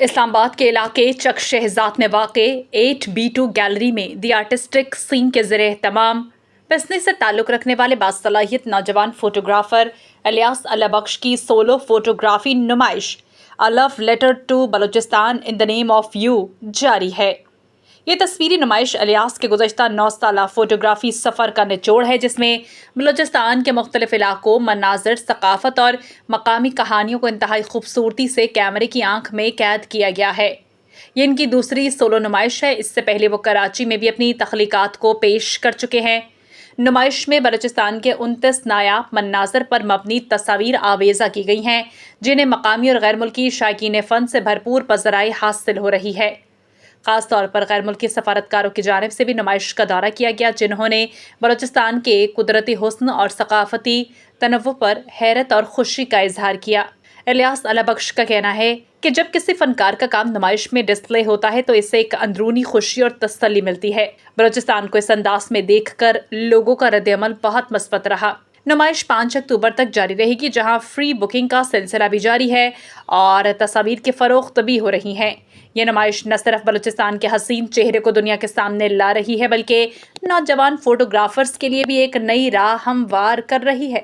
اسلام آباد کے علاقے چک شہزاد میں واقع 8B2 گیلری میں دی آرٹسٹک سین کے زیر اہتمام بزنس سے تعلق رکھنے والے باصلاحیت نوجوان فوٹوگرافر الیاس اللہ بخش کی سولو فوٹوگرافی نمائش A Love Letter to Balochistan in the Name of You جاری ہے۔ یہ تصویری نمائش الیاس کے گزشتہ 9 سالہ فوٹوگرافی سفر کا نچوڑ ہے، جس میں بلوچستان کے مختلف علاقوں، مناظر، ثقافت اور مقامی کہانیوں کو انتہائی خوبصورتی سے کیمرے کی آنکھ میں قید کیا گیا ہے۔ یہ ان کی دوسری سولو نمائش ہے۔ اس سے پہلے وہ کراچی میں بھی اپنی تخلیقات کو پیش کر چکے ہیں۔ نمائش میں بلوچستان کے 29 نایاب مناظر پر مبنی تصاویر آویزہ کی گئی ہیں، جنہیں مقامی اور غیر ملکی شائقین فن سے بھرپور پذیرائی حاصل ہو رہی ہے۔ خاص طور پر غیر ملکی سفارتکاروں کی جانب سے بھی نمائش کا دورہ کیا گیا، جنہوں نے بلوچستان کے قدرتی حسن اور ثقافتی تنوع پر حیرت اور خوشی کا اظہار کیا۔ الیاس اللہ بخش کا کہنا ہے کہ جب کسی فنکار کا کام نمائش میں ڈسپلے ہوتا ہے تو اس سے ایک اندرونی خوشی اور تسلی ملتی ہے۔ بلوچستان کو اس انداز میں دیکھ کر لوگوں کا رد عمل بہت مثبت رہا۔ نمائش 5 اکتوبر تک جاری رہے گی، جہاں فری بکنگ کا سلسلہ بھی جاری ہے اور تصاویر کی فروخت بھی ہو رہی ہیں۔ یہ نمائش نہ صرف بلوچستان کے حسین چہرے کو دنیا کے سامنے لا رہی ہے، بلکہ نوجوان فوٹوگرافرز کے لیے بھی ایک نئی راہ ہموار کر رہی ہے۔